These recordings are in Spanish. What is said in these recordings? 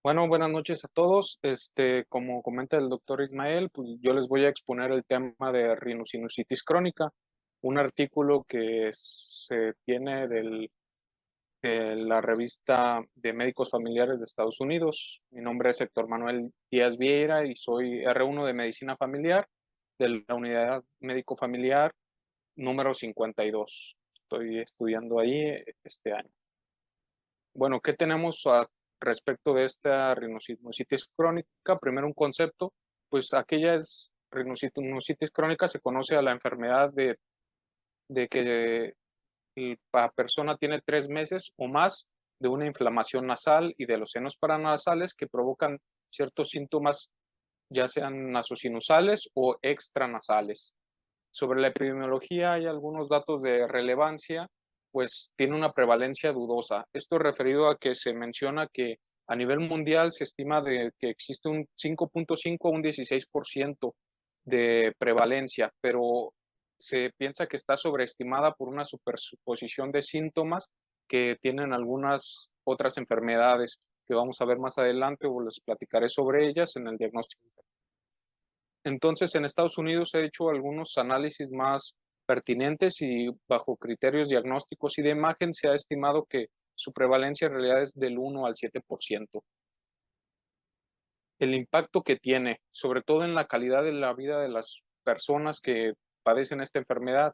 Bueno, buenas noches a todos. Como comenta el doctor Ismael, pues yo les voy a exponer el tema de rinosinusitis crónica, un artículo que se tiene de la revista de médicos familiares de Estados Unidos. Mi nombre es Héctor Manuel Díaz Vieira y soy R1 de Medicina Familiar de la Unidad Médico Familiar número 52. Estoy estudiando ahí este año. Bueno, ¿qué tenemos respecto de esta rinosinusitis crónica? Primero un concepto, pues aquella es rinosinusitis crónica, se conoce a la enfermedad de que la persona tiene 3 meses o más de una inflamación nasal y de los senos paranasales que provocan ciertos síntomas, ya sean nasosinusales o extranasales. Sobre la epidemiología hay algunos datos de relevancia, pues tiene una prevalencia dudosa. Esto referido a que se menciona que a nivel mundial se estima de que existe un 5.5 a un 16% de prevalencia, pero se piensa que está sobreestimada por una superposición de síntomas que tienen algunas otras enfermedades que vamos a ver más adelante o les platicaré sobre ellas en el diagnóstico. Entonces, en Estados Unidos se ha hecho algunos análisis más pertinentes y bajo criterios diagnósticos y de imagen se ha estimado que su prevalencia en realidad es del 1 al 7%. El impacto que tiene, sobre todo en la calidad de la vida de las personas que padecen esta enfermedad,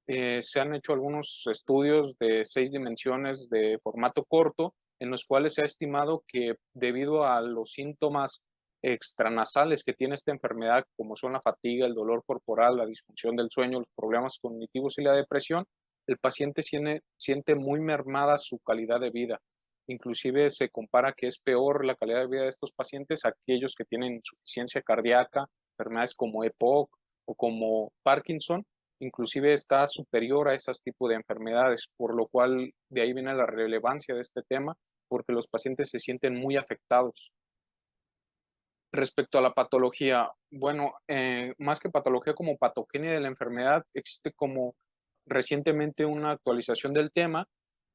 se han hecho algunos estudios de 6 dimensiones de formato corto, en los cuales se ha estimado que debido a los síntomas extranasales que tiene esta enfermedad, como son la fatiga, el dolor corporal, la disfunción del sueño, los problemas cognitivos y la depresión, el paciente siente muy mermada su calidad de vida. Inclusive se compara que es peor la calidad de vida de estos pacientes a aquellos que tienen insuficiencia cardíaca, enfermedades como EPOC o como Parkinson, inclusive está superior a esos tipos de enfermedades, por lo cual de ahí viene la relevancia de este tema, porque los pacientes se sienten muy afectados. Respecto a la patología, bueno, más que patología como patogenia de la enfermedad, existe como recientemente una actualización del tema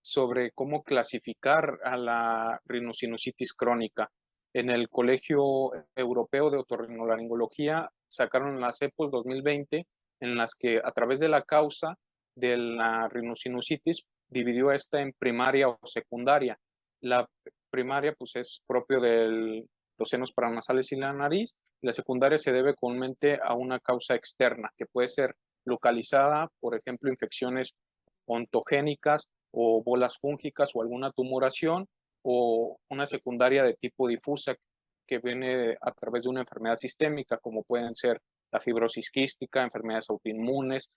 sobre cómo clasificar a la rinosinusitis crónica. En el Colegio Europeo de Otorrinolaringología sacaron las EPOS 2020 en las que a través de la causa de la rinosinusitis dividió esta en primaria o secundaria. La primaria pues es propio de los senos paranasales y la nariz, y la secundaria se debe comúnmente a una causa externa que puede ser localizada, por ejemplo, infecciones ontogénicas o bolas fúngicas o alguna tumoración, o una secundaria de tipo difusa que viene a través de una enfermedad sistémica, como pueden ser la fibrosis quística, enfermedades autoinmunes,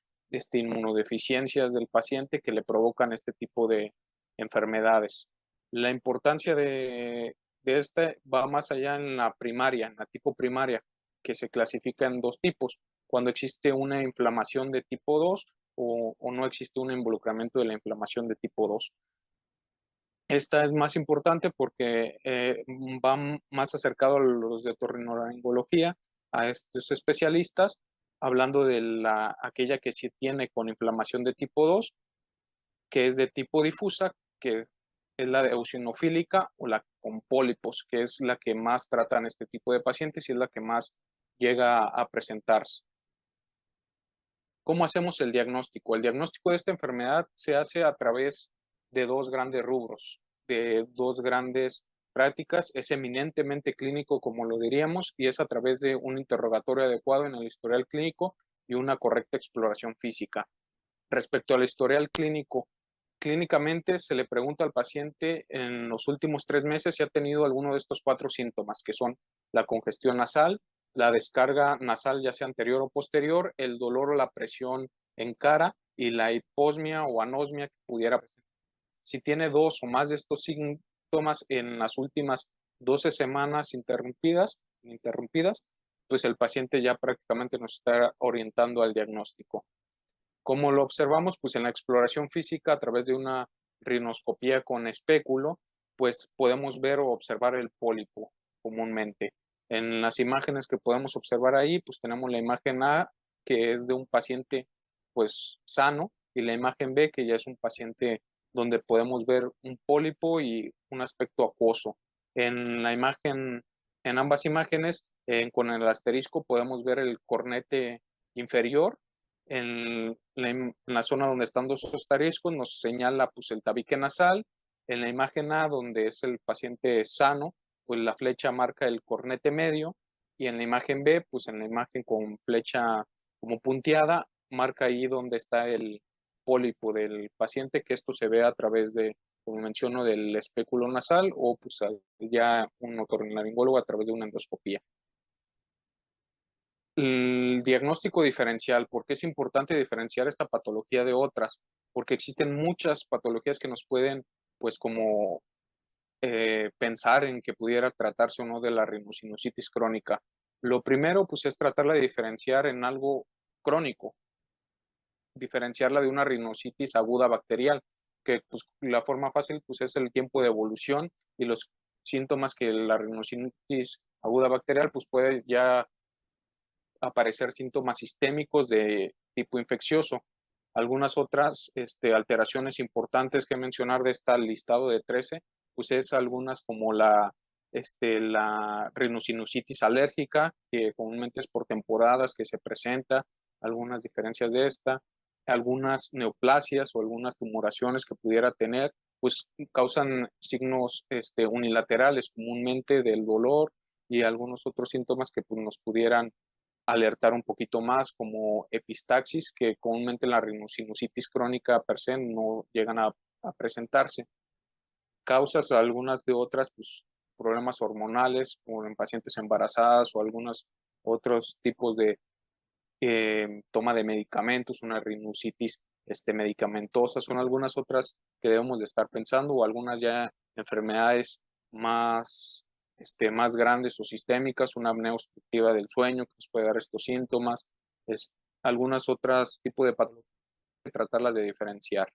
inmunodeficiencias del paciente que le provocan este tipo de enfermedades. La importancia de este va más allá en la primaria, en la tipo primaria, que se clasifica en dos tipos, cuando existe una inflamación de tipo 2 o no existe un involucramiento de la inflamación de tipo 2. Esta es más importante porque va más acercado a los de otorrinolaringología, a estos especialistas, hablando de aquella que sí tiene con inflamación de tipo 2, que es de tipo difusa, que es la de eosinofílica o la con pólipos, que es la que más tratan este tipo de pacientes y es la que más llega a presentarse. ¿Cómo hacemos el diagnóstico? El diagnóstico de esta enfermedad se hace a través de dos grandes rubros, de dos grandes prácticas. Es eminentemente clínico, como lo diríamos, y es a través de un interrogatorio adecuado en el historial clínico y una correcta exploración física. Respecto al historial clínico, clínicamente se le pregunta al paciente en los últimos 3 meses si ha tenido alguno de estos 4 síntomas, que son la congestión nasal, la descarga nasal ya sea anterior o posterior, el dolor o la presión en cara y la hiposmia o anosmia que pudiera presentar. Si tiene dos o más de estos síntomas en las últimas 12 semanas interrumpidas, pues el paciente ya prácticamente nos está orientando al diagnóstico. ¿Cómo lo observamos? Pues en la exploración física a través de una rinoscopía con espéculo, pues podemos ver o observar el pólipo comúnmente. En las imágenes que podemos observar ahí, pues tenemos la imagen A, que es de un paciente pues sano, y la imagen B, que ya es un paciente donde podemos ver un pólipo y un aspecto acuoso. En la imagen, en ambas imágenes, con el asterisco podemos ver el cornete inferior. En la zona donde están dos asteriscos nos señala pues el tabique nasal. En la imagen A, donde es el paciente sano, pues la flecha marca el cornete medio. Y en la imagen B, pues en la imagen con flecha como punteada, marca ahí donde está el pólipo del paciente, que esto se ve a través de, como menciono, del espéculo nasal o pues ya un otorrinolaringólogo a través de una endoscopía. El diagnóstico diferencial, ¿por qué es importante diferenciar esta patología de otras? Porque existen muchas patologías que nos pueden, pues como pensar en que pudiera tratarse o no de la rinosinusitis crónica. Lo primero, pues es tratarla de diferenciar en algo crónico, diferenciarla de una rinositis aguda bacterial, que pues la forma fácil pues es el tiempo de evolución y los síntomas que la rinosinusitis aguda bacterial pues puede ya aparecer síntomas sistémicos de tipo infeccioso. Algunas otras alteraciones importantes que mencionar de este listado de 13, pues es algunas como la rinosinusitis alérgica, que comúnmente es por temporadas que se presenta, algunas diferencias de esta, algunas neoplasias o algunas tumoraciones que pudiera tener, pues causan signos unilaterales comúnmente del dolor y algunos otros síntomas que pues, nos pudieran alertar un poquito más, como epistaxis, que comúnmente en la rinosinusitis crónica per se no llegan a presentarse. Causas algunas de otras, pues problemas hormonales, como en pacientes embarazadas o algunos otros tipos de toma de medicamentos, una rinusitis medicamentosa, son algunas otras que debemos de estar pensando, o algunas ya enfermedades más, más grandes o sistémicas, una apnea obstructiva del sueño que nos puede dar estos síntomas, es, algunas otras tipos de patologías, tratarlas de diferenciar.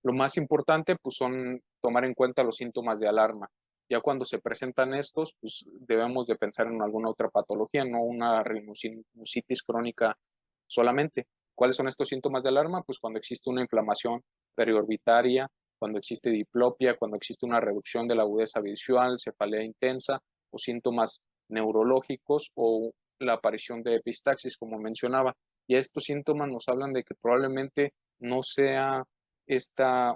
Lo más importante, pues, son tomar en cuenta los síntomas de alarma. Ya cuando se presentan estos, pues, debemos de pensar en alguna otra patología, no una rinosinusitis crónica solamente. ¿Cuáles son estos síntomas de alarma? Pues cuando existe una inflamación periorbitaria, cuando existe diplopia, cuando existe una reducción de la agudeza visual, cefalea intensa o síntomas neurológicos o la aparición de epistaxis, como mencionaba. Y estos síntomas nos hablan de que probablemente no sea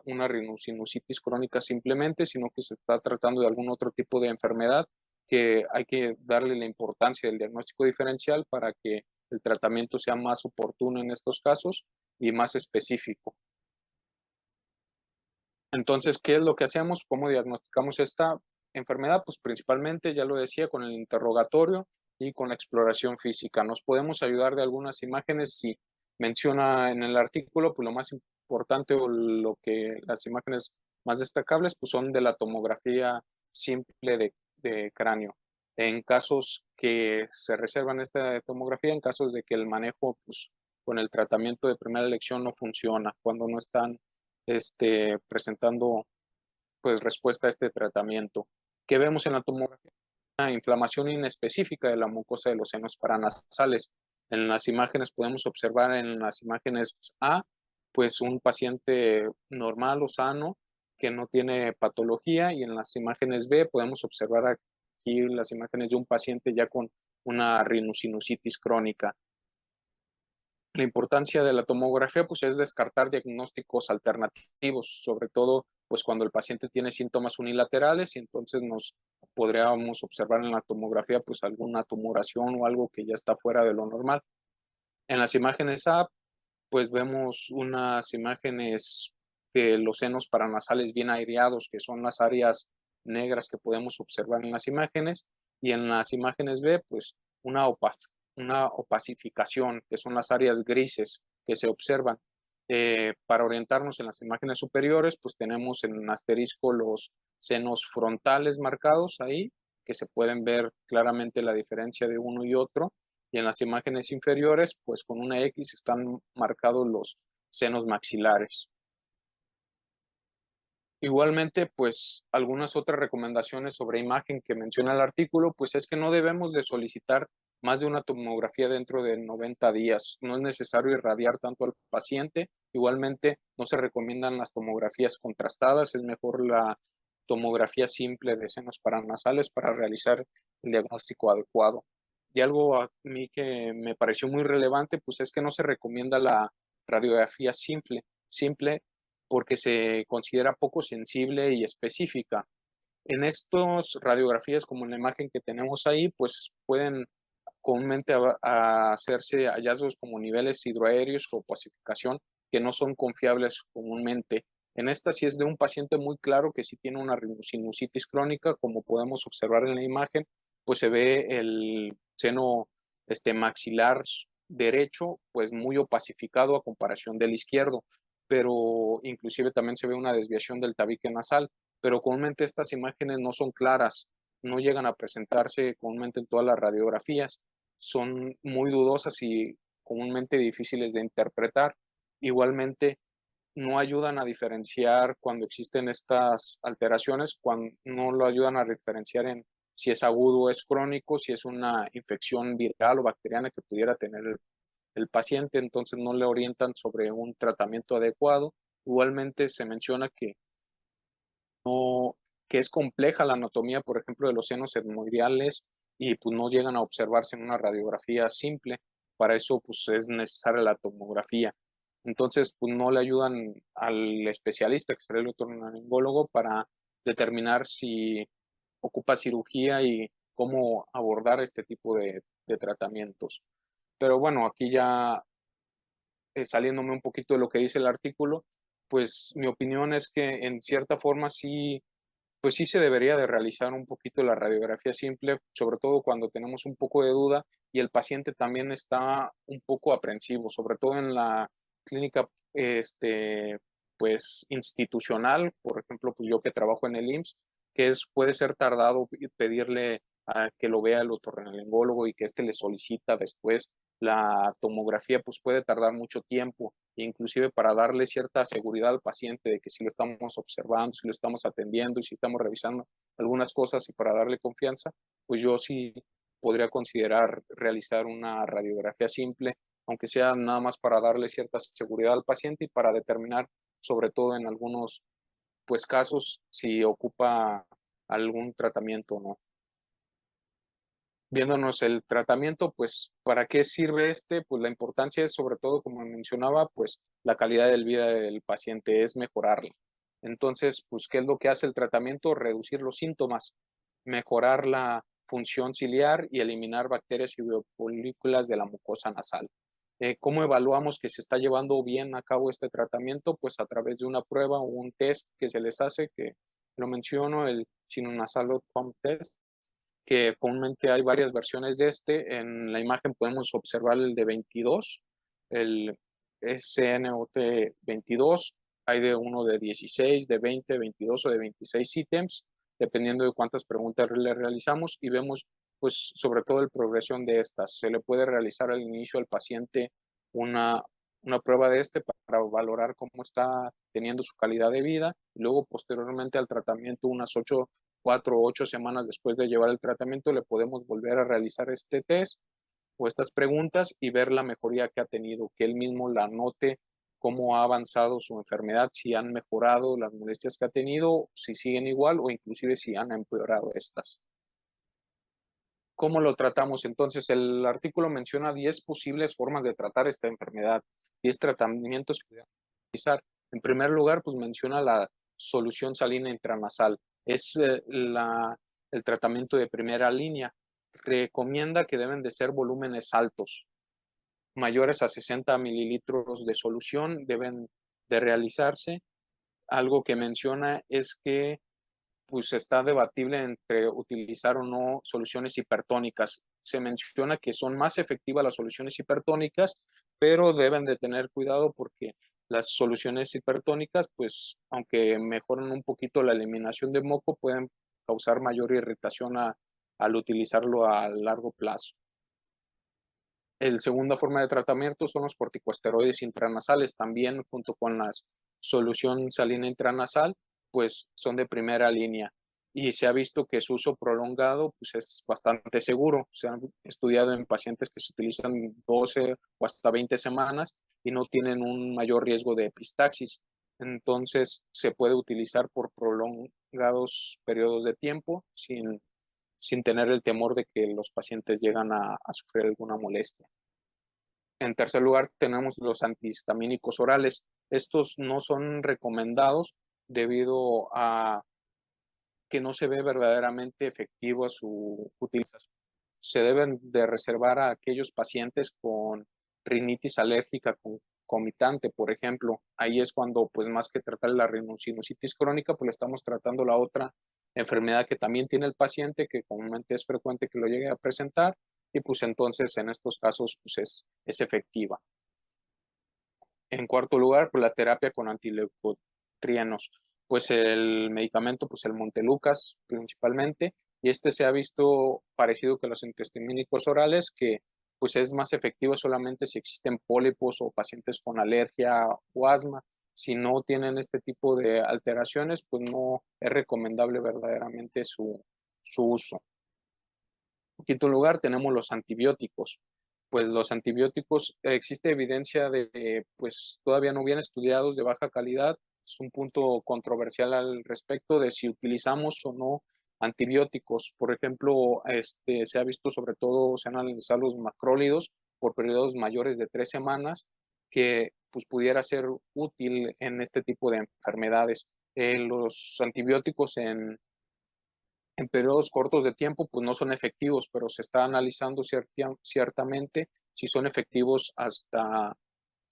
una rhinosinusitis crónica simplemente, sino que se está tratando de algún otro tipo de enfermedad que hay que darle la importancia del diagnóstico diferencial para que el tratamiento sea más oportuno en estos casos y más específico. Entonces, ¿qué es lo que hacemos? ¿Cómo diagnosticamos esta enfermedad? Pues principalmente, ya lo decía, con el interrogatorio y con la exploración física. Nos podemos ayudar de algunas imágenes. Si menciona en el artículo, pues lo más importante o lo que las imágenes más destacables, pues son de la tomografía simple de cráneo. En casos que se reservan esta tomografía, en casos de que el manejo, pues con el tratamiento de primera elección no funciona, cuando no están presentando pues respuesta a este tratamiento. ¿Qué vemos en la tomografía? Una inflamación inespecífica de la mucosa de los senos paranasales. En las imágenes podemos observar en las imágenes A, pues un paciente normal o sano que no tiene patología, y en las imágenes B podemos observar aquí las imágenes de un paciente ya con una rinosinusitis crónica. La importancia de la tomografía pues es descartar diagnósticos alternativos, sobre todo pues cuando el paciente tiene síntomas unilaterales, y entonces nos podríamos observar en la tomografía pues alguna tumoración o algo que ya está fuera de lo normal. En las imágenes A pues vemos unas imágenes de los senos paranasales bien aireados, que son las áreas negras que podemos observar en las imágenes, y en las imágenes B, pues una opacificación, que son las áreas grises que se observan. Para orientarnos en las imágenes superiores, pues tenemos en asterisco los senos frontales marcados ahí, que se pueden ver claramente la diferencia de uno y otro, y en las imágenes inferiores, pues con una X están marcados los senos maxilares. Igualmente, pues algunas otras recomendaciones sobre imagen que menciona el artículo, pues es que no debemos de solicitar más de una tomografía dentro de 90 días. No es necesario irradiar tanto al paciente. Igualmente, no se recomiendan las tomografías contrastadas, es mejor la tomografía simple de senos paranasales para realizar el diagnóstico adecuado. Y algo a mí que me pareció muy relevante, pues es que no se recomienda la radiografía simple porque se considera poco sensible y específica. En estas radiografías, como en la imagen que tenemos ahí, pues pueden comúnmente hacerse hallazgos como niveles hidroaéreos o pacificación que no son confiables comúnmente. En esta sí es de un paciente muy claro que sí tiene una sinusitis crónica, como podemos observar en la imagen, pues se ve el seno maxilar derecho, pues muy opacificado a comparación del izquierdo, pero inclusive también se ve una desviación del tabique nasal, pero comúnmente estas imágenes no son claras, no llegan a presentarse comúnmente en todas las radiografías, son muy dudosas y comúnmente difíciles de interpretar. Igualmente, no ayudan a diferenciar cuando existen estas alteraciones, cuando no lo ayudan a diferenciar en si es agudo o es crónico, si es una infección viral o bacteriana que pudiera tener el paciente, entonces no le orientan sobre un tratamiento adecuado. Igualmente se menciona que es compleja la anatomía, por ejemplo, de los senos etmoidales y pues no llegan a observarse en una radiografía simple. Para eso pues es necesaria la tomografía. Entonces pues no le ayudan al especialista, que sería el otorrinolaringólogo, para determinar si ocupa cirugía y cómo abordar este tipo de tratamientos. Pero bueno, aquí ya saliéndome un poquito de lo que dice el artículo, pues mi opinión es que en cierta forma sí, pues sí se debería de realizar un poquito la radiografía simple, sobre todo cuando tenemos un poco de duda y el paciente también está un poco aprensivo, sobre todo en la clínica pues institucional, por ejemplo, pues yo que trabajo en el IMSS, puede ser tardado pedirle a que lo vea el otorrinolaringólogo y que éste le solicita después la tomografía, pues puede tardar mucho tiempo, inclusive para darle cierta seguridad al paciente de que si lo estamos observando, si lo estamos atendiendo y si estamos revisando algunas cosas y para darle confianza, pues yo sí podría considerar realizar una radiografía simple, aunque sea nada más para darle cierta seguridad al paciente y para determinar, sobre todo en algunos pues casos, si ocupa algún tratamiento o no. Viéndonos el tratamiento, pues, ¿para qué sirve este? Pues la importancia es, sobre todo, como mencionaba, pues la calidad de vida del paciente es mejorarla. Entonces, pues, ¿qué es lo que hace el tratamiento? Reducir los síntomas, mejorar la función ciliar y eliminar bacterias y biopolículas de la mucosa nasal. ¿Cómo evaluamos que se está llevando bien a cabo este tratamiento? Pues a través de una prueba o un test que se les hace, que lo menciono, el Sinonasal Outcome Test, que comúnmente hay varias versiones de este. En la imagen podemos observar el de 22, el SNOT 22, hay de uno de 16, de 20, 22 o de 26 ítems, dependiendo de cuántas preguntas le realizamos y vemos pues sobre todo el progresión de estas. Se le puede realizar al inicio al paciente una, una prueba de este para valorar cómo está teniendo su calidad de vida y luego posteriormente al tratamiento unas 4 o 8 semanas después de llevar el tratamiento, le podemos volver a realizar este test o estas preguntas y ver la mejoría que ha tenido, que él mismo la note cómo ha avanzado su enfermedad, si han mejorado las molestias que ha tenido, si siguen igual o inclusive si han empeorado estas. ¿Cómo lo tratamos? Entonces, el artículo menciona 10 posibles formas de tratar esta enfermedad, 10 tratamientos que podemos utilizar. En primer lugar, pues menciona la solución salina intranasal. Es el tratamiento de primera línea. Recomienda que deben de ser volúmenes altos, mayores a 60 mililitros de solución deben de realizarse. Algo que menciona es que pues está debatible entre utilizar o no soluciones hipertónicas. Se menciona que son más efectivas las soluciones hipertónicas, pero deben de tener cuidado porque las soluciones hipertónicas, pues aunque mejoran un poquito la eliminación de moco, pueden causar mayor irritación al utilizarlo a largo plazo. El segunda forma de tratamiento son los corticosteroides intranasales, también junto con la solución salina intranasal, pues son de primera línea y se ha visto que su uso prolongado pues es bastante seguro. Se han estudiado en pacientes que se utilizan 12 o hasta 20 semanas y no tienen un mayor riesgo de epistaxis. Entonces se puede utilizar por prolongados periodos de tiempo sin tener el temor de que los pacientes llegan a sufrir alguna molestia. En tercer lugar, tenemos los antihistamínicos orales. Estos no son recomendados debido a que no se ve verdaderamente efectiva su utilización. Se deben de reservar a aquellos pacientes con rinitis alérgica concomitante, por ejemplo. Ahí es cuando, pues más que tratar la rinosinusitis crónica, pues estamos tratando la otra enfermedad que también tiene el paciente, que comúnmente es frecuente que lo llegue a presentar, y pues entonces en estos casos pues es efectiva. En cuarto lugar, pues la terapia con antileucotrienos, pues el medicamento, pues el Montelukast principalmente, y este se ha visto parecido que los antihistamínicos orales, que pues es más efectivo solamente si existen pólipos o pacientes con alergia o asma. Si no tienen este tipo de alteraciones, pues no es recomendable verdaderamente su uso. En quinto lugar, tenemos los antibióticos. Pues los antibióticos, existe evidencia de, pues todavía no bien estudiados, de baja calidad. Es un punto controversial al respecto de si utilizamos o no antibióticos. Por ejemplo, se ha visto sobre todo, se han analizado los macrólidos por periodos mayores de 3 semanas, que pues pudiera ser útil en este tipo de enfermedades. Los antibióticos en periodos cortos de tiempo, pues no son efectivos, pero se está analizando ciertamente si son efectivos hasta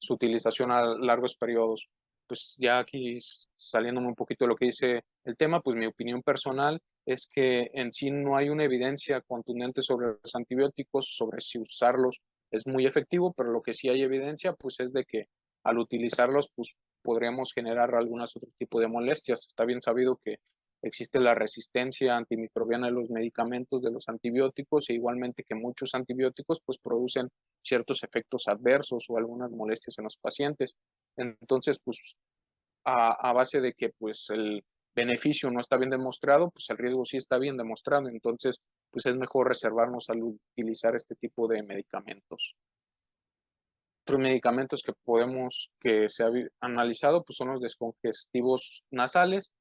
su utilización a largos periodos. Pues ya aquí saliéndome un poquito de lo que dice el tema, pues mi opinión personal es que en sí no hay una evidencia contundente sobre los antibióticos, sobre si usarlos es muy efectivo, pero lo que sí hay evidencia, pues es de que al utilizarlos, pues podríamos generar algunas otro tipo de molestias. Está bien sabido que existe la resistencia antimicrobiana de los medicamentos, de los antibióticos, e igualmente que muchos antibióticos pues producen ciertos efectos adversos o algunas molestias en los pacientes. Entonces, pues a base de que pues el beneficio no está bien demostrado, pues el riesgo sí está bien demostrado. Entonces, pues es mejor reservarnos al utilizar este tipo de medicamentos. Otros medicamentos que se ha analizado, pues son los descongestivos nasales,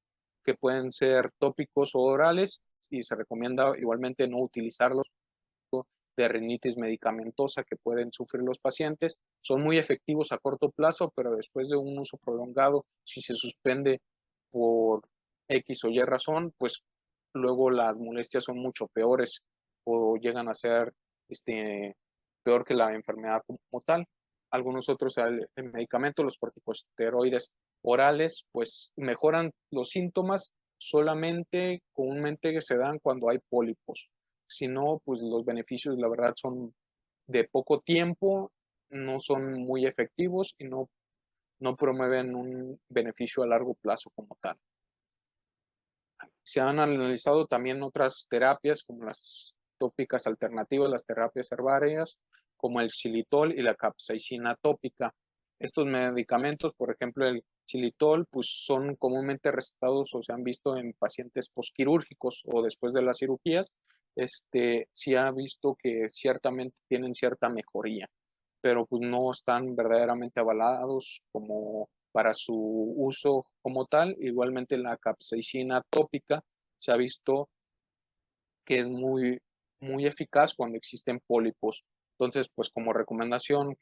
que pueden ser tópicos o orales, y se recomienda igualmente no utilizarlos de rinitis medicamentosa que pueden sufrir los pacientes. Son muy efectivos a corto plazo, pero después de un uso prolongado, si se suspende por X o Y razón, pues luego las molestias son mucho peores o llegan a ser peor que la enfermedad como tal. Algunos otros medicamentos, los corticosteroides orales, pues mejoran los síntomas solamente comúnmente que se dan cuando hay pólipos. Si no, pues los beneficios, la verdad, son de poco tiempo, no son muy efectivos y no promueven un beneficio a largo plazo como tal. Se han analizado también otras terapias como las tópicas alternativas, las terapias herbáceas, como el xilitol y la capsaicina tópica. Estos medicamentos, por ejemplo, el xilitol, pues son comúnmente recetados o se han visto en pacientes posquirúrgicos o después de las cirugías. Sí ha visto que ciertamente tienen cierta mejoría, pero pues no están verdaderamente avalados como para su uso como tal. Igualmente la capsaicina tópica se ha visto que es muy eficaz cuando existen pólipos. Entonces, pues como recomendación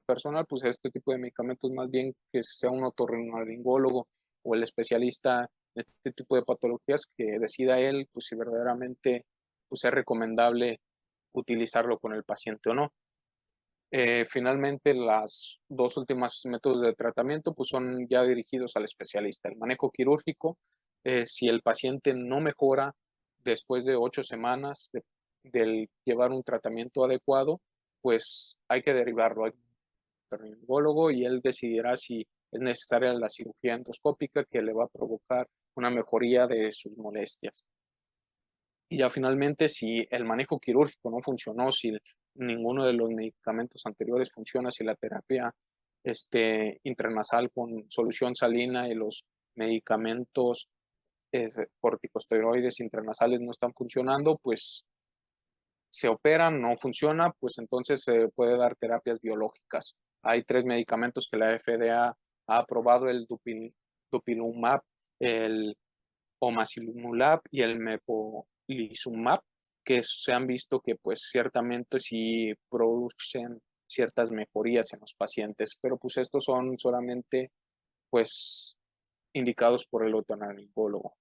personal, pues este tipo de medicamentos más bien que sea un otorrinolaringólogo o el especialista en este tipo de patologías que decida él, pues si verdaderamente pues, es recomendable utilizarlo con el paciente o no. Finalmente, las dos últimas métodos de tratamiento pues, son ya dirigidos al especialista. El manejo quirúrgico, si el paciente no mejora después de 8 semanas del llevar un tratamiento adecuado, pues hay que derivarlo al otorrinolaringólogo y él decidirá si es necesaria la cirugía endoscópica que le va a provocar una mejoría de sus molestias. Y ya finalmente, si el manejo quirúrgico no funcionó, si ninguno de los medicamentos anteriores funciona, si la terapia intranasal con solución salina y los medicamentos corticosteroides intranasales no están funcionando, pues se operan, no funciona, pues entonces se puede dar terapias biológicas. Hay 3 medicamentos que la FDA ha aprobado: el dupilumab, el omalizumab y el mepolizumab, que se han visto que pues ciertamente sí producen ciertas mejorías en los pacientes, pero pues estos son solamente pues indicados por el otorrinolaringólogo.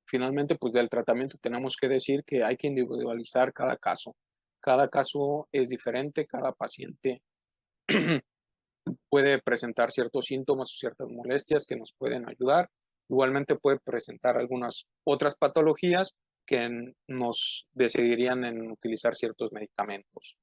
Finalmente, pues del tratamiento tenemos que decir que hay que individualizar cada caso. Cada caso es diferente, cada paciente puede presentar ciertos síntomas o ciertas molestias que nos pueden ayudar. Igualmente puede presentar algunas otras patologías que nos decidirían en utilizar ciertos medicamentos.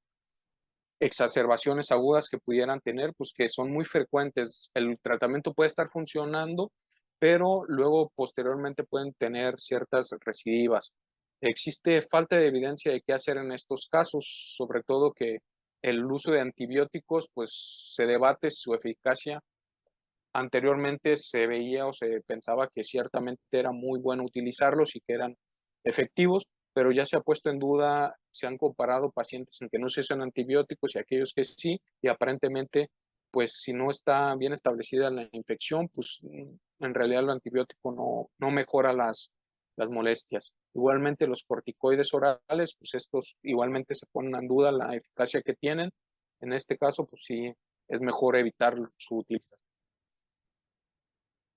Exacerbaciones agudas que pudieran tener, pues que son muy frecuentes. El tratamiento puede estar funcionando, pero luego posteriormente pueden tener ciertas recidivas. Existe falta de evidencia de qué hacer en estos casos, sobre todo que el uso de antibióticos, pues se debate su eficacia. Anteriormente se veía o se pensaba que ciertamente era muy bueno utilizarlos y que eran efectivos, pero ya se ha puesto en duda, se han comparado pacientes en que no se usan antibióticos y aquellos que sí, y aparentemente, pues si no está bien establecida la infección, pues en realidad el antibiótico no mejora las molestias. Igualmente los corticoides orales, pues estos igualmente se ponen en duda la eficacia que tienen. En este caso, pues sí, es mejor evitar su utilización.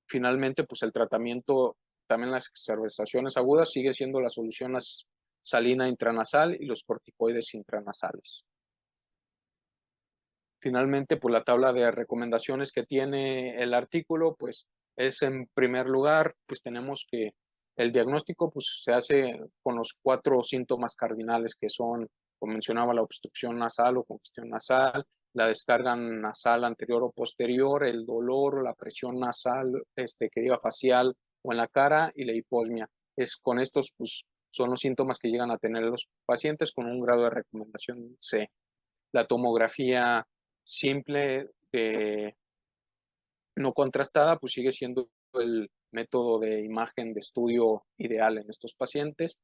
Finalmente, pues el tratamiento, también las exacerbaciones agudas, sigue siendo la solución salina intranasal y los corticoides intranasales. Finalmente, pues la tabla de recomendaciones que tiene el artículo, pues es en primer lugar, pues tenemos que el diagnóstico pues se hace con los 4 síntomas cardinales que son, como mencionaba, la obstrucción nasal o congestión nasal, la descarga nasal anterior o posterior, el dolor, la presión nasal, que diga facial o en la cara y la hiposmia. Con estos, pues son los síntomas que llegan a tener los pacientes con un grado de recomendación C. La tomografía simple, no contrastada, pues sigue siendo el método de imagen de estudio ideal en estos pacientes.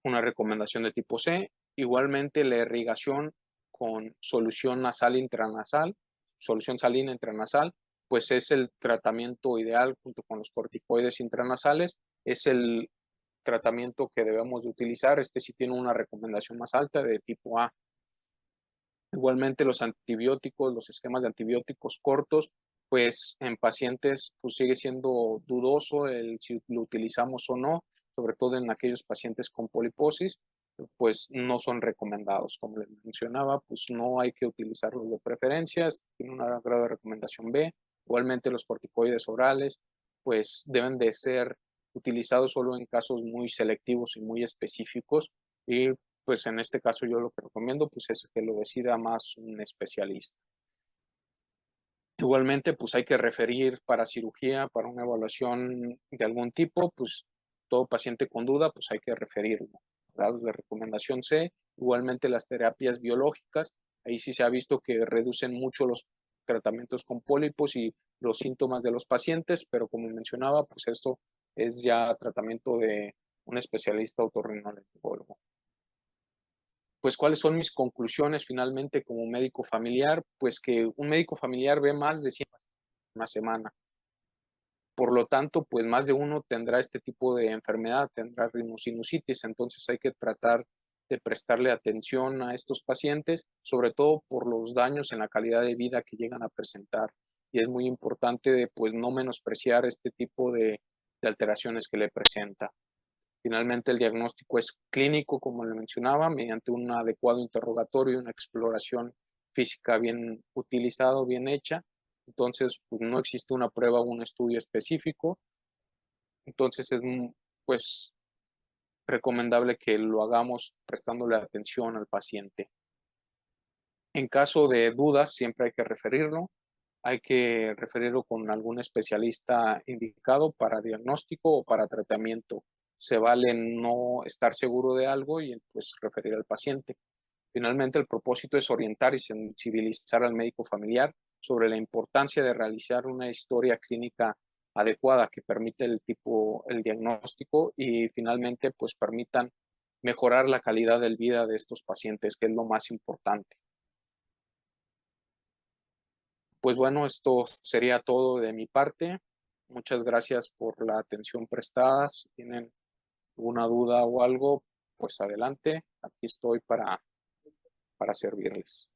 Una recomendación de tipo C. Igualmente la irrigación con solución nasal intranasal, solución salina intranasal, pues es el tratamiento ideal junto con los corticoides intranasales. Es el tratamiento que debemos de utilizar. Este sí tiene una recomendación más alta de tipo A. Igualmente los antibióticos, los esquemas de antibióticos cortos, pues en pacientes pues sigue siendo dudoso el si lo utilizamos o no, sobre todo en aquellos pacientes con poliposis, pues no son recomendados. Como les mencionaba, pues no hay que utilizarlos de preferencia, tiene un grado de recomendación B. Igualmente los corticoides orales, pues deben de ser utilizados solo en casos muy selectivos y muy específicos y pues en este caso yo lo que recomiendo pues es que lo decida más un especialista. Igualmente pues hay que referir para cirugía, para una evaluación de algún tipo, pues todo paciente con duda pues hay que referirlo. Grados de recomendación C, igualmente las terapias biológicas, ahí sí se ha visto que reducen mucho los tratamientos con pólipos y los síntomas de los pacientes, pero como mencionaba, pues esto es ya tratamiento de un especialista otorrinolaringólogo. Pues, ¿cuáles son mis conclusiones finalmente como médico familiar? Pues que un médico familiar ve más de 100 pacientes en una semana. Por lo tanto, pues más de uno tendrá este tipo de enfermedad, tendrá rhinosinusitis, entonces hay que tratar de prestarle atención a estos pacientes, sobre todo por los daños en la calidad de vida que llegan a presentar. Y es muy importante, pues, no menospreciar este tipo de alteraciones que le presenta. Finalmente, el diagnóstico es clínico, como le mencionaba, mediante un adecuado interrogatorio y una exploración física bien utilizado, bien hecha. Entonces, pues no existe una prueba o un estudio específico. Entonces, es pues recomendable que lo hagamos prestándole atención al paciente. En caso de dudas, siempre hay que referirlo. Hay que referirlo con algún especialista indicado para diagnóstico o para tratamiento. Se vale no estar seguro de algo y pues referir al paciente. Finalmente, el propósito es orientar y sensibilizar al médico familiar sobre la importancia de realizar una historia clínica adecuada que permite el diagnóstico y finalmente pues permitan mejorar la calidad de vida de estos pacientes, que es lo más importante. Pues bueno, esto sería todo de mi parte. Muchas gracias por la atención prestada. Si tienen alguna duda o algo, pues adelante. Aquí estoy para servirles.